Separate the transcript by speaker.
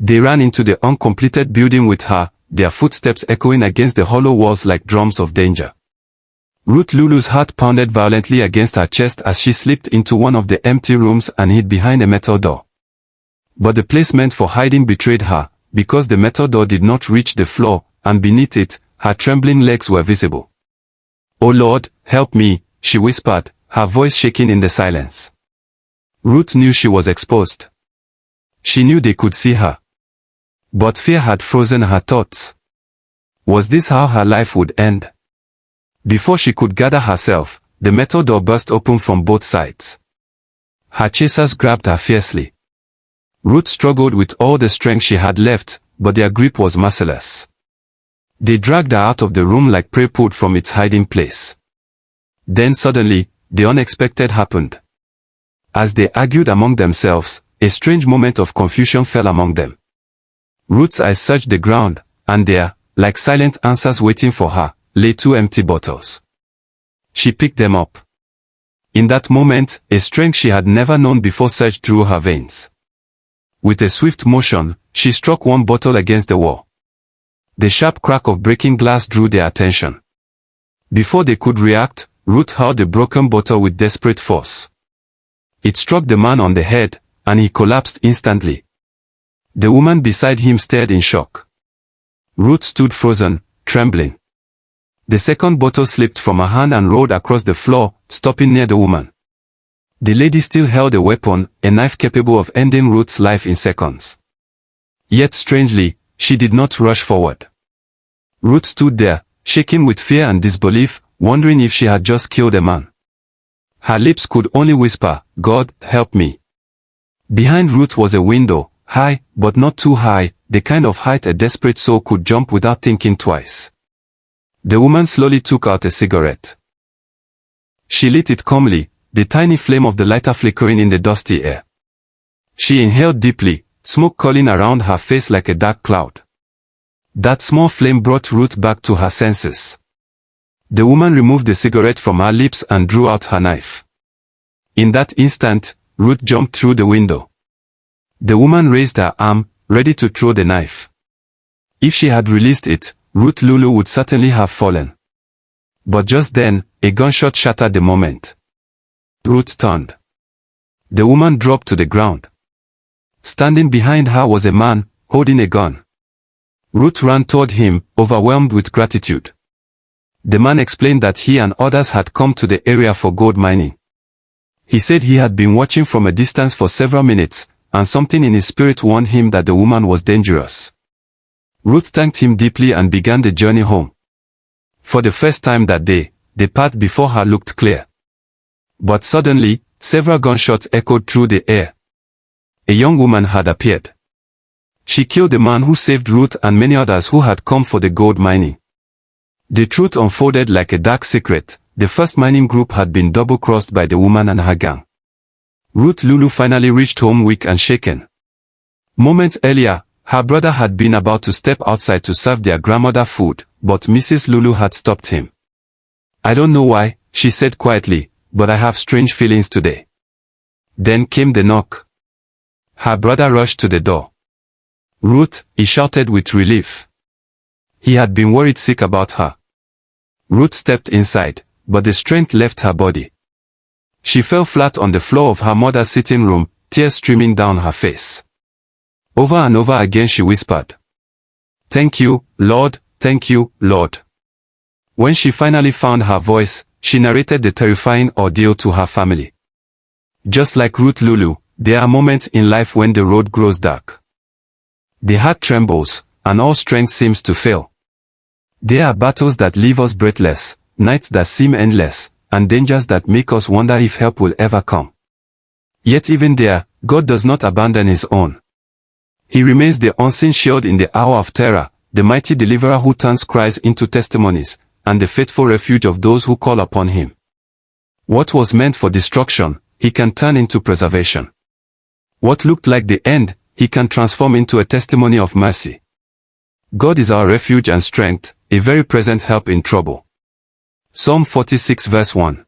Speaker 1: They ran into the uncompleted building with her, their footsteps echoing against the hollow walls like drums of danger. Lulu's heart pounded violently against her chest as she slipped into one of the empty rooms and hid behind a metal door. But the placement for hiding betrayed her, because the metal door did not reach the floor, and beneath it, her trembling legs were visible. "Oh Lord, help me," she whispered, her voice shaking in the silence. Ruth knew she was exposed. She knew they could see her. But fear had frozen her thoughts. Was this how her life would end? Before she could gather herself, the metal door burst open from both sides. Her chasers grabbed her fiercely. Ruth struggled with all the strength she had left, but their grip was merciless. They dragged her out of the room like prey pulled from its hiding place. Then suddenly, the unexpected happened. As they argued among themselves, a strange moment of confusion fell among them. Ruth's eyes searched the ground, and there, like silent answers waiting for her, lay 2 empty bottles. She picked them up. In that moment, a strength she had never known before surged through her veins. With a swift motion, she struck one bottle against the wall. The sharp crack of breaking glass drew their attention. Before they could react, Ruth hurled the broken bottle with desperate force. It struck the man on the head, and he collapsed instantly. The woman beside him stared in shock. Ruth stood frozen, trembling. The second bottle slipped from her hand and rolled across the floor, stopping near the woman. The lady still held a weapon, a knife capable of ending Ruth's life in seconds. Yet strangely, she did not rush forward. Ruth stood there, shaking with fear and disbelief, wondering if she had just killed a man. Her lips could only whisper, "God, help me." Behind Ruth was a window, high, but not too high, the kind of height a desperate soul could jump without thinking twice. The woman slowly took out a cigarette. She lit it calmly, the tiny flame of the lighter flickering in the dusty air. She inhaled deeply, smoke curling around her face like a dark cloud. That small flame brought Ruth back to her senses. The woman removed the cigarette from her lips and drew out her knife. In that instant, Ruth jumped through the window. The woman raised her arm, ready to throw the knife. If she had released it, Lulu would certainly have fallen. But just then, a gunshot shattered the moment. Ruth turned. The woman dropped to the ground. Standing behind her was a man, holding a gun. Ruth ran toward him, overwhelmed with gratitude. The man explained that he and others had come to the area for gold mining. He said he had been watching from a distance for several minutes, and something in his spirit warned him that the woman was dangerous. Ruth thanked him deeply and began the journey home. For the first time that day, the path before her looked clear. But suddenly, several gunshots echoed through the air. A young woman had appeared. She killed the man who saved Ruth and many others who had come for the gold mining. The truth unfolded like a dark secret. The first mining group had been double-crossed by the woman and her gang. Lulu finally reached home weak and shaken. Moments earlier, her brother had been about to step outside to serve their grandmother food, but Mrs. Lulu had stopped him. "I don't know why," she said quietly, "but I have strange feelings today." Then came the knock. Her brother rushed to the door. "Ruth," he shouted with relief. He had been worried sick about her. Ruth stepped inside, but the strength left her body. She fell flat on the floor of her mother's sitting room, tears streaming down her face. Over and over again she whispered, "Thank you, Lord, thank you, Lord." When she finally found her voice, she narrated the terrifying ordeal to her family. Just like Lulu, there are moments in life when the road grows dark. The heart trembles, and all strength seems to fail. There are battles that leave us breathless, nights that seem endless, and dangers that make us wonder if help will ever come. Yet even there, God does not abandon His own. He remains the unseen shield in the hour of terror, the mighty deliverer who turns cries into testimonies, and the faithful refuge of those who call upon Him. What was meant for destruction, He can turn into preservation. What looked like the end, He can transform into a testimony of mercy. God is our refuge and strength, a very present help in trouble. Psalm 46 verse 1.